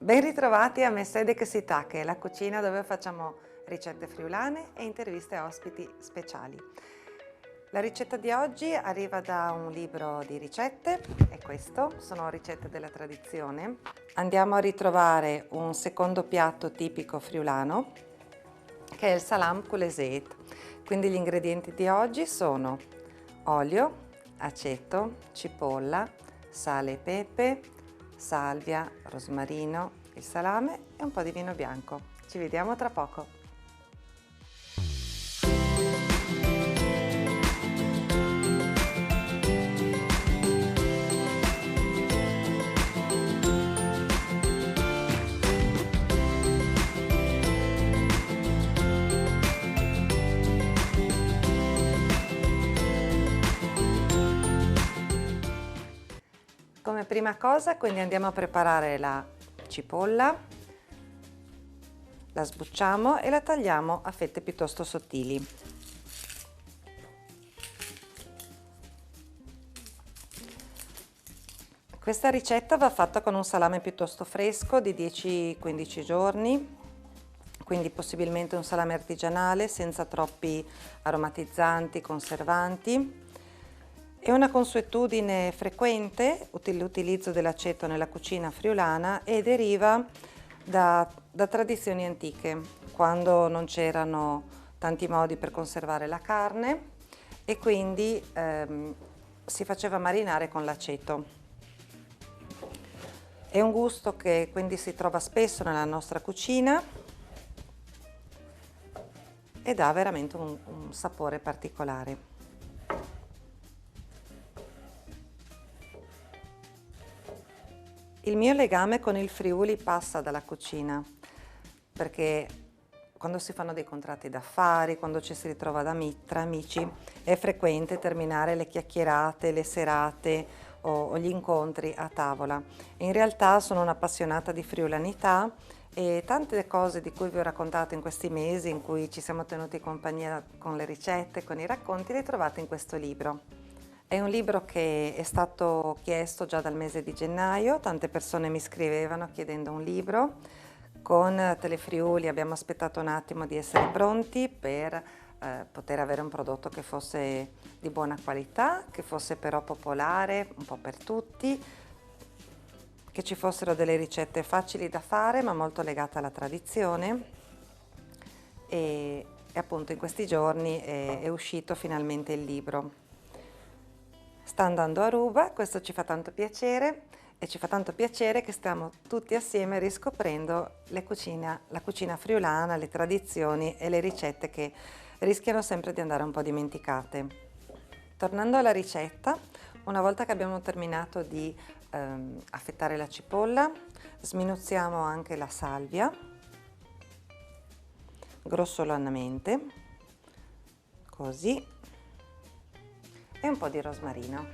Ben ritrovati a Messede che si tacche, la cucina dove facciamo ricette friulane e interviste a ospiti speciali. La ricetta di oggi arriva da un libro di ricette, è questo, sono ricette della tradizione. Andiamo a ritrovare un secondo piatto tipico friulano, che è il salam couleset. Quindi gli ingredienti di oggi sono olio, aceto, cipolla, sale e pepe, salvia, rosmarino, il salame e un po' di vino bianco. Ci vediamo tra poco. Come prima cosa, quindi andiamo a preparare la cipolla, la sbucciamo e la tagliamo a fette piuttosto sottili. Questa ricetta va fatta con un salame piuttosto fresco di 10-15 giorni, quindi possibilmente un salame artigianale senza troppi aromatizzanti, conservanti. È una consuetudine frequente l'utilizzo dell'aceto nella cucina friulana e deriva da tradizioni antiche, quando non c'erano tanti modi per conservare la carne e quindi si faceva marinare con l'aceto. È un gusto che quindi si trova spesso nella nostra cucina e dà veramente un sapore particolare. Il mio legame con il Friuli passa dalla cucina, perché quando si fanno dei contratti d'affari, quando ci si ritrova tra amici, è frequente terminare le chiacchierate, le serate o gli incontri a tavola. In realtà sono un'appassionata di friulanità e tante cose di cui vi ho raccontato in questi mesi, in cui ci siamo tenuti compagnia con le ricette, con i racconti, le trovate in questo libro. È un libro che è stato chiesto già dal mese di gennaio, tante persone mi scrivevano chiedendo un libro. Con Telefriuli abbiamo aspettato un attimo di essere pronti per poter avere un prodotto che fosse di buona qualità, che fosse però popolare, un po' per tutti, che ci fossero delle ricette facili da fare ma molto legate alla tradizione e appunto in questi giorni è uscito finalmente il libro. Sta andando a ruba, questo ci fa tanto piacere e ci fa tanto piacere che stiamo tutti assieme riscoprendo la cucina friulana, le tradizioni e le ricette che rischiano sempre di andare un po' dimenticate. Tornando alla ricetta, una volta che abbiamo terminato di affettare la cipolla, sminuzziamo anche la salvia grossolanamente, così, e un po' di rosmarino.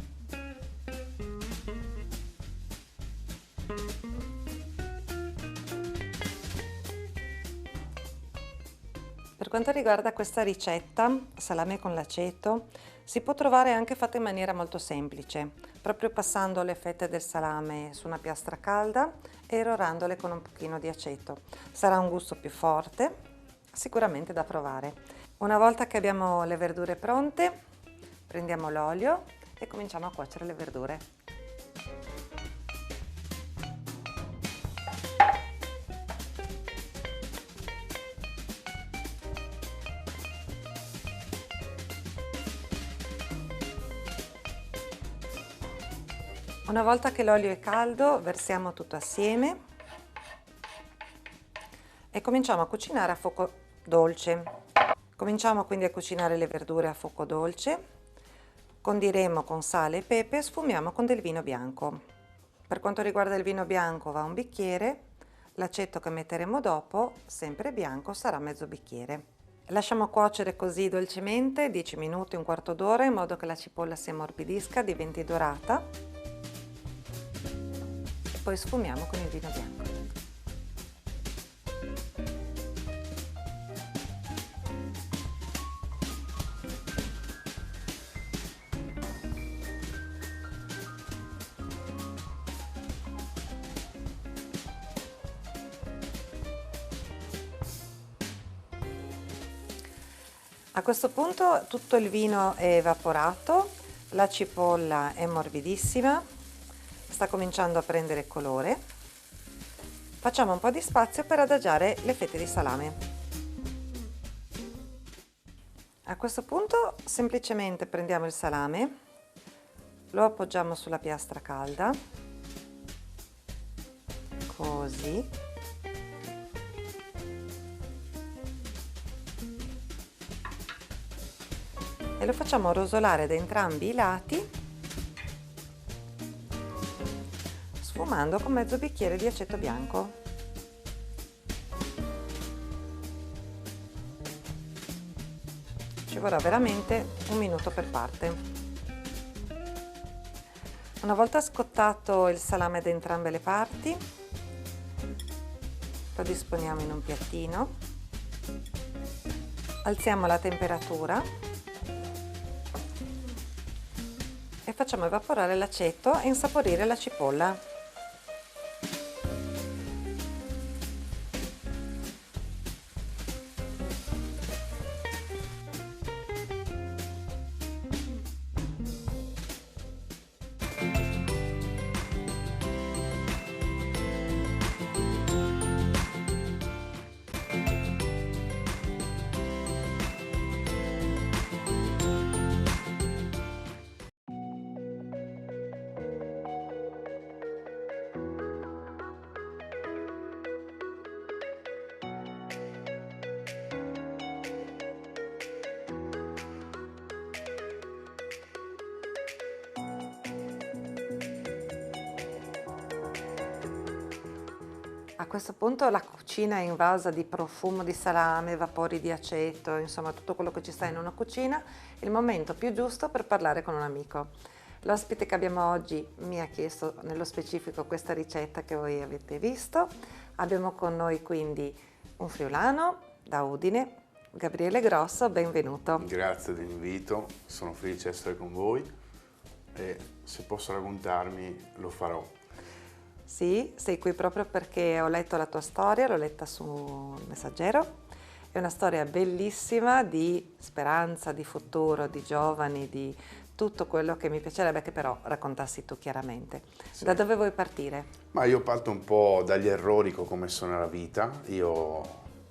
Per quanto riguarda questa ricetta, salame con l'aceto, si può trovare anche fatta in maniera molto semplice, proprio passando le fette del salame su una piastra calda e rorandole con un pochino di aceto. Sarà un gusto più forte, sicuramente da provare. Una volta che abbiamo le verdure pronte, prendiamo l'olio e cominciamo a cuocere le verdure. Una volta che l'olio è caldo, versiamo tutto assieme e cominciamo a cucinare a fuoco dolce. Cominciamo quindi a cucinare le verdure a fuoco dolce. Condiremo con sale e pepe e sfumiamo con del vino bianco. Per quanto riguarda il vino bianco va un bicchiere, l'aceto che metteremo dopo, sempre bianco, sarà mezzo bicchiere. Lasciamo cuocere così dolcemente 10 minuti, un quarto d'ora, in modo che la cipolla si ammorbidisca, diventi dorata e poi sfumiamo con il vino bianco. A questo punto tutto il vino è evaporato, la cipolla è morbidissima, sta cominciando a prendere colore. Facciamo un po' di spazio per adagiare le fette di salame. A questo punto semplicemente prendiamo il salame, lo appoggiamo sulla piastra calda, così. E lo facciamo rosolare da entrambi i lati, sfumando con mezzo bicchiere di aceto bianco. Ci vorrà veramente un minuto per parte. Una volta scottato il salame da entrambe le parti, lo disponiamo in un piattino, alziamo la temperatura e facciamo evaporare l'aceto e insaporire la cipolla. A questo punto la cucina è invasa di profumo di salame, vapori di aceto, insomma tutto quello che ci sta in una cucina, il momento più giusto per parlare con un amico. L'ospite che abbiamo oggi mi ha chiesto nello specifico questa ricetta che voi avete visto. Abbiamo con noi quindi un friulano da Udine, Gabriele Grosso, benvenuto. Grazie dell'invito, sono felice di essere con voi e se posso raccontarmi lo farò. Sì, sei qui proprio perché ho letto la tua storia, l'ho letta su Messaggero. È una storia bellissima di speranza, di futuro, di giovani, di tutto quello che mi piacerebbe che però raccontassi tu chiaramente. Sì. Da dove vuoi partire? Ma io parto un po' dagli errori che ho commesso nella vita. Io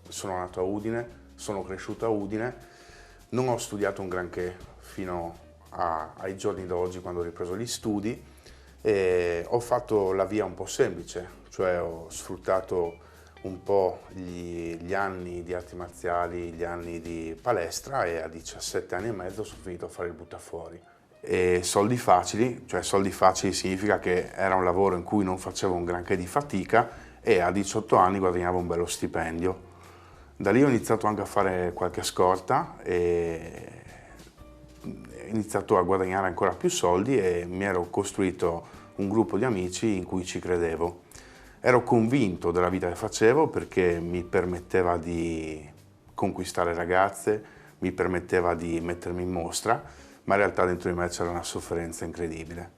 sono nato a Udine, sono cresciuto a Udine, non ho studiato un granché fino ai giorni d'oggi quando ho ripreso gli studi. E ho fatto la via un po' semplice, cioè ho sfruttato un po' gli anni di arti marziali, gli anni di palestra e a 17 anni e mezzo sono finito a fare il buttafuori. E soldi facili, cioè soldi facili significa che era un lavoro in cui non facevo un granché di fatica e a 18 anni guadagnavo un bello stipendio. Da lì ho iniziato anche a fare qualche scorta e ho iniziato a guadagnare ancora più soldi e mi ero costruito un gruppo di amici in cui ci credevo. Ero convinto della vita che facevo perché mi permetteva di conquistare ragazze, mi permetteva di mettermi in mostra, ma in realtà dentro di me c'era una sofferenza incredibile.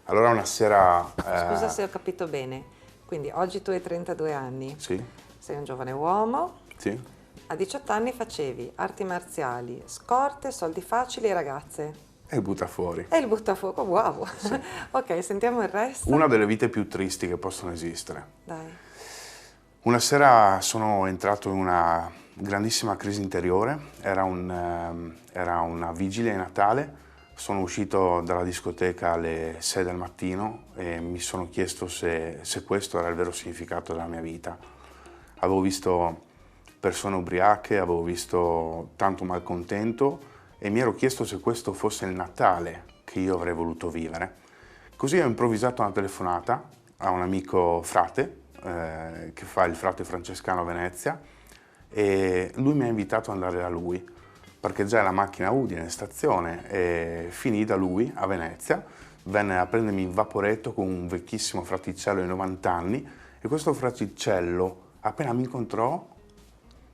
Allora una sera... Scusa se ho capito bene, quindi oggi tu hai 32 anni, Sì. Sei un giovane uomo, Sì. A 18 anni facevi arti marziali, scorte, soldi facili e ragazze. E butta fuori. E il buttafuoco, wow! Sì. Ok, sentiamo il resto. Una delle vite più tristi che possono esistere. Dai. Una sera sono entrato in una grandissima crisi interiore, era una vigilia di Natale, sono uscito dalla discoteca alle 6 del mattino e mi sono chiesto se questo era il vero significato della mia vita. Avevo visto persone ubriache, avevo visto tanto malcontento e mi ero chiesto se questo fosse il Natale che io avrei voluto vivere. Così ho improvvisato una telefonata a un amico frate, che fa il frate francescano a Venezia, e lui mi ha invitato ad andare da lui. Parcheggiai la macchina a Udine in stazione e finì da lui a Venezia. Venne a prendermi in vaporetto con un vecchissimo fraticello di 90 anni e questo fraticello, appena mi incontrò,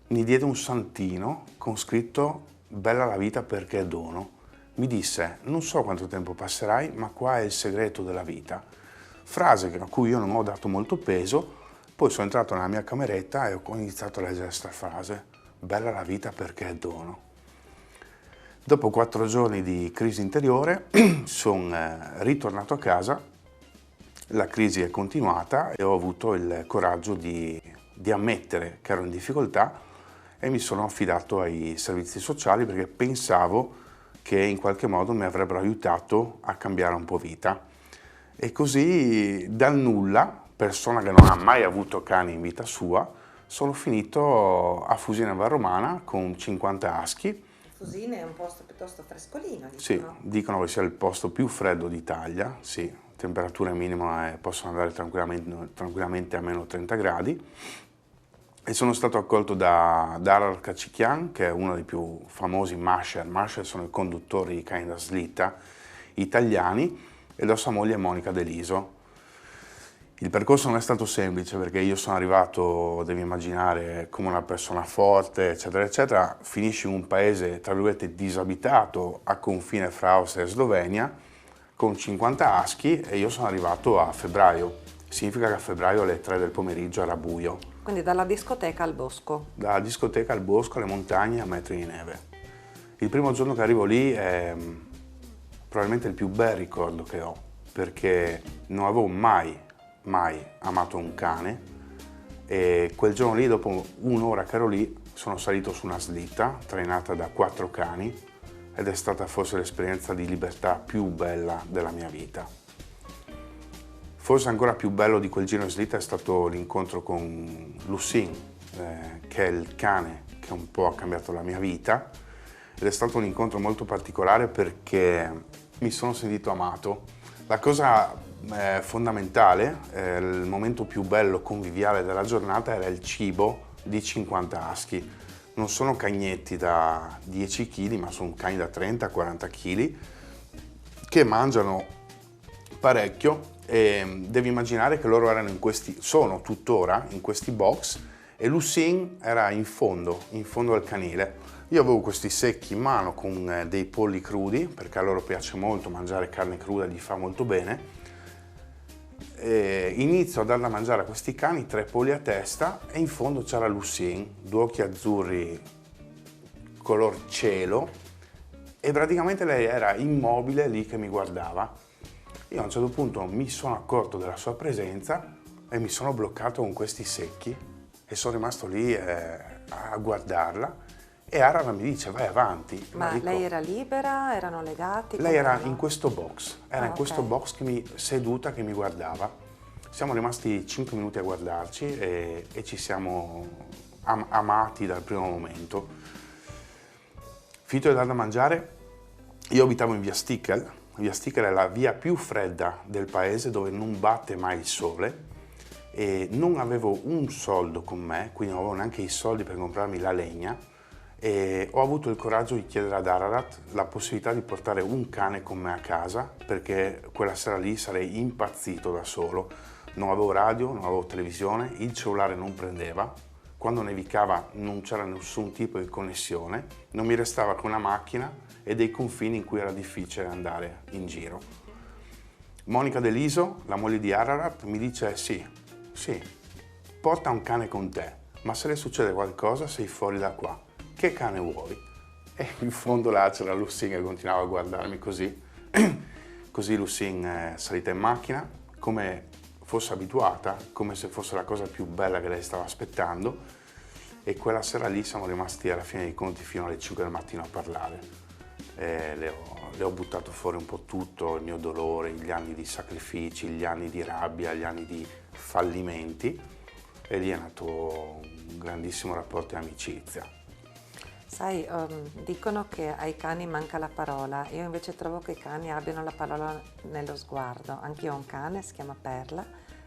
mi diede un santino con scritto "Bella la vita perché è dono". Mi disse: "Non so quanto tempo passerai, ma qua è il segreto della vita". Frase a cui io non ho dato molto peso, poi sono entrato nella mia cameretta e ho iniziato a leggere questa frase: "Bella la vita perché è dono". Dopo 4 giorni di crisi interiore sono ritornato a casa, la crisi è continuata e ho avuto il coraggio di ammettere che ero in difficoltà e mi sono affidato ai servizi sociali perché pensavo che in qualche modo mi avrebbero aiutato a cambiare un po' vita. E così dal nulla, persona che non ha mai avuto cani in vita sua, sono finito a Fusina Valromana con 50 aschi. Fusina è un posto piuttosto frescolino, Sì, dicono. dicono che sia il posto più freddo d'Italia, sì, temperature minime possono andare tranquillamente a meno 30 gradi. E sono stato accolto da Darar Kachikian, che è uno dei più famosi masher. Masher sono i conduttori di cani da slitta italiani, e da sua moglie Monica Deliso. Il percorso non è stato semplice perché io sono arrivato, devi immaginare, come una persona forte, eccetera, eccetera. Finisci in un paese, tra virgolette, disabitato a confine fra Austria e Slovenia, con 50 aschi, e io sono arrivato a febbraio. Significa che a febbraio alle 3 del pomeriggio era buio. Quindi dalla discoteca al bosco. Dalla discoteca al bosco, alle montagne, a metri di neve. Il primo giorno che arrivo lì è probabilmente il più bel ricordo che ho, perché non avevo mai amato un cane, e quel giorno lì, dopo un'ora che ero lì, sono salito su una slitta trainata da 4 cani ed è stata forse l'esperienza di libertà più bella della mia vita. Forse ancora più bello di quel giro in slitta è stato l'incontro con Lucin, che è il cane che un po' ha cambiato la mia vita, ed è stato un incontro molto particolare perché mi sono sentito amato. La cosa fondamentale, il momento più bello conviviale della giornata era il cibo di 50 aschi. Non sono cagnetti da 10 kg, ma sono cani da 30-40 kg che mangiano parecchio, e devi immaginare che loro erano sono tuttora in questi box, e Lucin era in fondo al canile. Io avevo questi secchi in mano con dei polli crudi, perché a loro piace molto mangiare carne cruda, gli fa molto bene. E inizio a dar da mangiare a questi cani 3 polli a testa, e in fondo c'era Lucin, 2 occhi azzurri color cielo, e praticamente lei era immobile lì che mi guardava. Io a un certo punto mi sono accorto della sua presenza e mi sono bloccato con questi secchi e sono rimasto lì a guardarla, e Arara mi dice vai avanti. Ma dico, lei era libera? Erano legati? lei era Com'erano? in questo box, in questo ok. box seduta che mi guardava. Siamo rimasti 5 minuti a guardarci e ci siamo amati dal primo momento. Finito di dar da mangiare, io abitavo in via Stickel. Via Stickel è la via più fredda del paese, dove non batte mai il sole, e non avevo un soldo con me, quindi non avevo neanche i soldi per comprarmi la legna, e ho avuto il coraggio di chiedere ad Ararat la possibilità di portare un cane con me a casa, perché quella sera lì sarei impazzito da solo. Non avevo radio, non avevo televisione, il cellulare non prendeva, quando nevicava non c'era nessun tipo di connessione, non mi restava che una macchina e dei confini in cui era difficile andare in giro. Monica Deliso, la moglie di Ararat, mi dice sì, porta un cane con te, ma se le succede qualcosa sei fuori da qua. Che cane vuoi? E in fondo là c'era Lucin che continuava a guardarmi così. Così Lucin è salita in macchina, come fosse abituata, come se fosse la cosa più bella che lei stava aspettando, e quella sera lì siamo rimasti alla fine dei conti fino alle 5 del mattino a parlare. Le ho buttato fuori un po' tutto, il mio dolore, gli anni di sacrifici, gli anni di rabbia, gli anni di fallimenti, e lì è nato un grandissimo rapporto di amicizia. Sai, dicono che ai cani manca la parola, io invece trovo che i cani abbiano la parola nello sguardo. Anch'io ho un cane, si chiama Perla,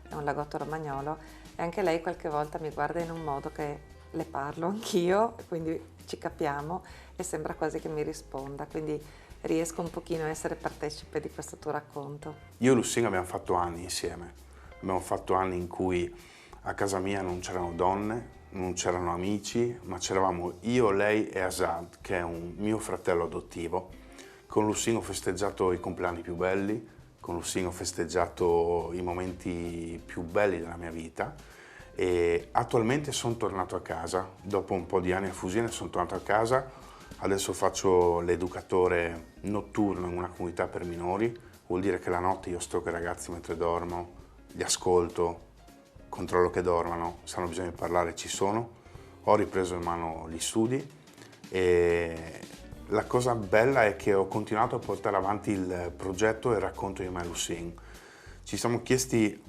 è un lagotto romagnolo, e anche lei qualche volta mi guarda in un modo che le parlo anch'io, quindi ci capiamo e sembra quasi che mi risponda, quindi riesco un pochino a essere partecipe di questo tuo racconto. Io e Lucina abbiamo fatto anni insieme, abbiamo fatto anni in cui a casa mia non c'erano donne, non c'erano amici, ma c'eravamo io, lei e Asad, che è un mio fratello adottivo. Con Lucina ho festeggiato i compleanni più belli, con Lucina ho festeggiato i momenti più belli della mia vita, e attualmente sono tornato a casa. Dopo un po' di anni a Fusina sono tornato a casa Adesso faccio l'educatore notturno in una comunità per minori, vuol dire che la notte io sto con i ragazzi mentre dormo, li ascolto, controllo che dormano, se hanno bisogno di parlare ci sono. Ho ripreso in mano gli studi e la cosa bella è che ho continuato a portare avanti il progetto e il racconto di My Lucine. Ci siamo chiesti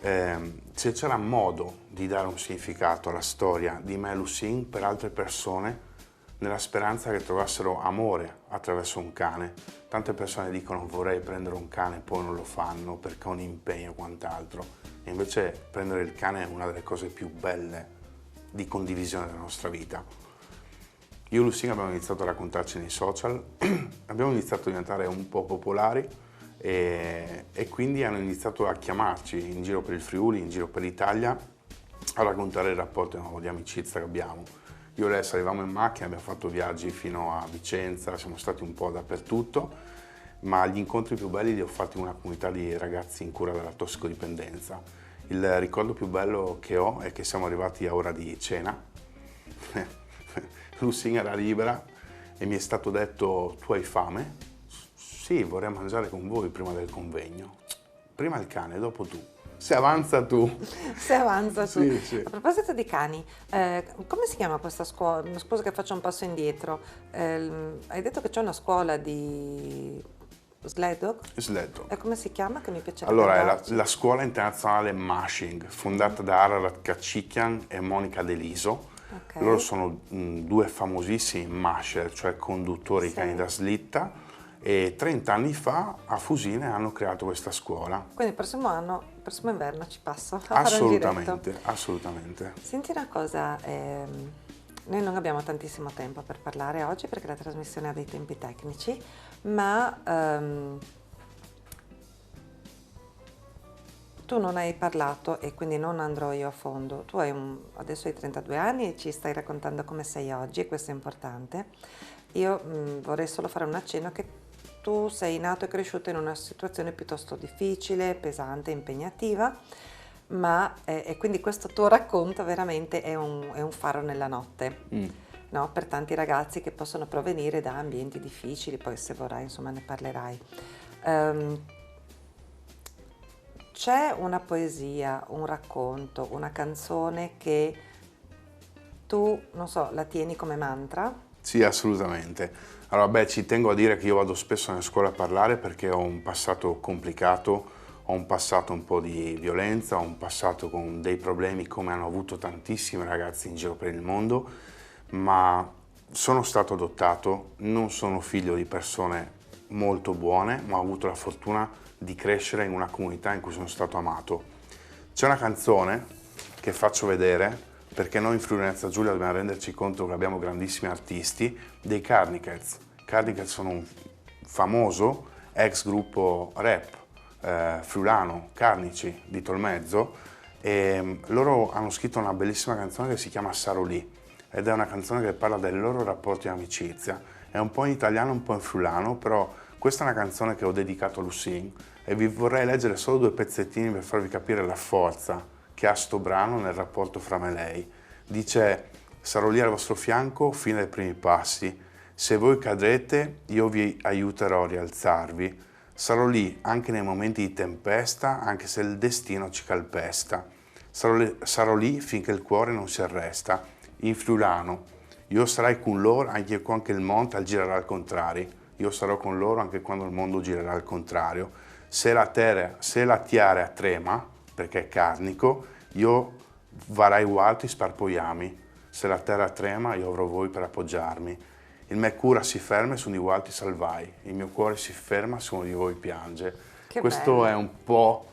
se c'era modo di dare un significato alla storia di My Lucine per altre persone, nella speranza che trovassero amore attraverso un cane. Tante persone dicono vorrei prendere un cane e poi non lo fanno perché ho un impegno o quant'altro. E invece prendere il cane è una delle cose più belle di condivisione della nostra vita. Io e Lucine abbiamo iniziato a raccontarci nei social, abbiamo iniziato a diventare un po' popolari e quindi hanno iniziato a chiamarci in giro per il Friuli, in giro per l'Italia, a raccontare il rapporto di amicizia che abbiamo. Io e lei salivamo in macchina, abbiamo fatto viaggi fino a Vicenza, siamo stati un po' dappertutto, ma gli incontri più belli li ho fatti in una comunità di ragazzi in cura della tossicodipendenza. Il ricordo più bello che ho è che siamo arrivati a ora di cena, Lucine era libera e mi è stato detto tu hai fame? Sì, vorrei mangiare con voi prima del convegno. Prima il cane, dopo tu. Se avanza tu. Se avanza tu. Sì, sì. A proposito di cani, come si chiama questa scuola? Scusa che faccio un passo indietro. Hai detto che c'è una scuola di sled dog? Sled dog. E come si chiama? Che mi piacerebbe Allora, è andarci. la scuola internazionale Mashing, fondata da Ararat Kachikian e Monica Deliso. Ok. Loro sono due famosissimi masher, cioè conduttori di Sì. cani da slitta, e 30 anni fa a Fusine hanno creato questa scuola. Quindi il prossimo inverno ci passo a fare un giretto. Assolutamente, assolutamente. Senti una cosa, noi non abbiamo tantissimo tempo per parlare oggi perché la trasmissione ha dei tempi tecnici, ma tu non hai parlato e quindi non andrò io a fondo. Tu adesso hai 32 anni e ci stai raccontando come sei oggi e questo è importante. Io vorrei solo fare un accenno che tu sei nato e cresciuto in una situazione piuttosto difficile, pesante, impegnativa, ma e quindi questo tuo racconto veramente è un faro nella notte, no? Per tanti ragazzi che possono provenire da ambienti difficili, poi se vorrai insomma ne parlerai. C'è una poesia, un racconto, una canzone che tu, non so, la tieni come mantra? Sì, assolutamente. Allora, ci tengo a dire che io vado spesso nelle scuole a parlare perché ho un passato complicato, ho un passato un po' di violenza, ho un passato con dei problemi come hanno avuto tantissimi ragazzi in giro per il mondo, ma sono stato adottato, non sono figlio di persone molto buone, ma ho avuto la fortuna di crescere in una comunità in cui sono stato amato. C'è una canzone che faccio vedere perché noi in Friuli Venezia Giulia dobbiamo renderci conto che abbiamo grandissimi artisti, dei Carnicats. Carnicats sono un famoso ex gruppo rap friulano, Carnici di Tolmezzo, e loro hanno scritto una bellissima canzone che si chiama Sarò lì ed è una canzone che parla dei loro rapporti di amicizia. È un po' in italiano, un po' in friulano, però questa è una canzone che ho dedicato a Lucine e vi vorrei leggere solo due pezzettini per farvi capire la forza che ha sto brano nel rapporto fra me e lei. Dice: sarò lì al vostro fianco fino ai primi passi, se voi cadrete io vi aiuterò a rialzarvi, sarò lì anche nei momenti di tempesta, anche se il destino ci calpesta, sarò lì finché il cuore non si arresta, in friulano, io sarai con loro anche quando il mondo al girerà al contrario, io sarò con loro anche quando il mondo girerà al contrario, se la tiara trema, perché è carnico, io varai uguali sparpoiami, se la terra trema io avrò voi per appoggiarmi, il me cura si ferma e su di voi ti salvai, il mio cuore si ferma se uno di voi piange. Che Questo bello. è un po'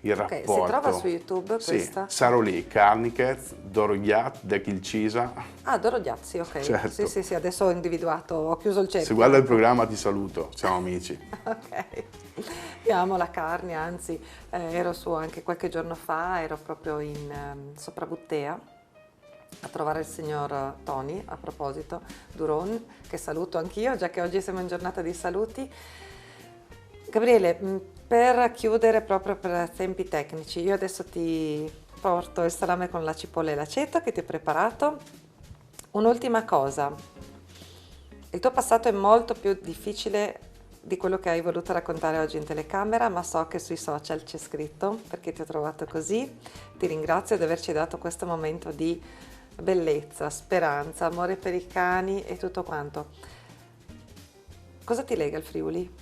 il Ok, rapporto. si trova su YouTube Sì, questa? sarò lì, Carnicaz, Dorogliat, Dekilcisa. Ah, Doro Giazzi, ok. Certo. Sì, adesso ho individuato, ho chiuso il cerchio. Se guarda il programma ti saluto, siamo amici. Ok, io amo la carne, anzi ero su anche qualche giorno fa, ero proprio in Sopravuttea a trovare il signor Tony, a proposito, Duron, che saluto anch'io, già che oggi siamo in giornata di saluti. Gabriele, per chiudere proprio per tempi tecnici, io adesso ti porto il salame con la cipolla e l'aceto che ti ho preparato. Un'ultima cosa, Il tuo passato è molto più difficile di quello che hai voluto raccontare oggi in telecamera, ma so che sui social c'è scritto, perché ti ho trovato così. Ti ringrazio di averci dato questo momento di bellezza, speranza, amore per i cani e tutto quanto. Cosa ti lega al Friuli?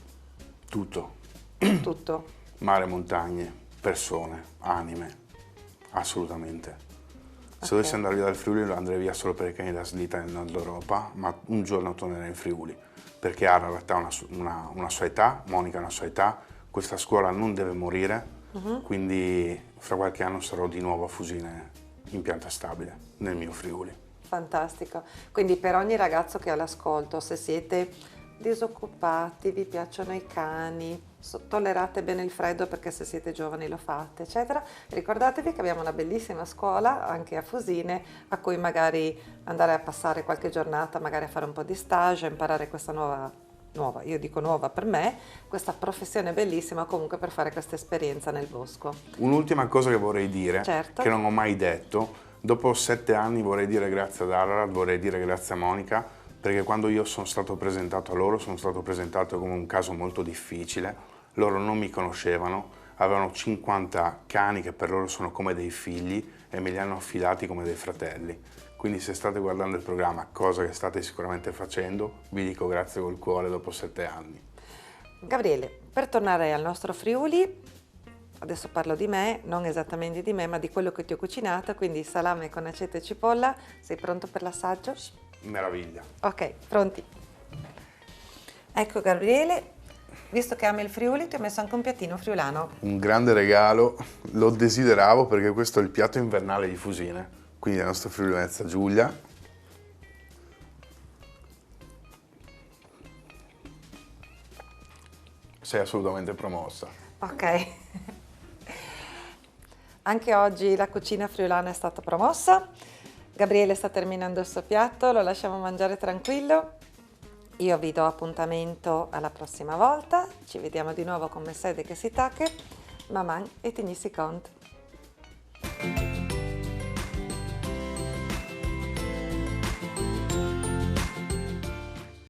Tutto. Tutto. Mare, montagne, persone, anime, assolutamente. Se Ok. dovessi andare via dal Friuli lo andrei via solo per i cani da slitta nel nord Europa, ma un giorno tornerei in Friuli, perché Ararat ha una sua età, Monica ha una sua età, questa scuola non deve morire, quindi fra qualche anno sarò di nuovo a Fusine in pianta stabile, nel mio Friuli. Fantastico. Quindi per ogni ragazzo che ha l'ascolto, se siete disoccupati, vi piacciono i cani, tollerate bene il freddo perché se siete giovani lo fate, eccetera, ricordatevi che abbiamo una bellissima scuola anche a Fusine a cui magari andare a passare qualche giornata, magari a fare un po' di stage, a imparare questa nuova, io dico nuova per me, questa professione bellissima comunque per fare questa esperienza nel bosco. Un'ultima cosa che vorrei dire, Certo. che non ho mai detto, dopo 7 anni vorrei dire grazie ad Ararat, vorrei dire grazie a Monica, perché quando io sono stato presentato a loro, sono stato presentato come un caso molto difficile, loro non mi conoscevano, avevano 50 cani che per loro sono come dei figli e me li hanno affidati come dei fratelli. Quindi se state guardando il programma, cosa che state sicuramente facendo, vi dico grazie col cuore dopo 7 anni. Gabriele, per tornare al nostro Friuli, adesso parlo di me, non esattamente di me, ma di quello che ti ho cucinato, quindi salame con aceto e cipolla. Sei pronto per l'assaggio? Meraviglia. Ok, pronti. Ecco Gabriele, visto che ami il Friuli, ti ho messo anche un piattino friulano. Un grande regalo, lo desideravo perché questo è il piatto invernale di Fusine, quindi la nostra Friuli Venezia Giulia. Sei assolutamente promossa. Ok. Anche oggi la cucina friulana è stata promossa. Gabriele sta terminando il suo piatto, lo lasciamo mangiare tranquillo. Io vi do appuntamento alla prossima volta. Ci vediamo di nuovo con Mercedes che si tacche. Maman e Tigny si conte.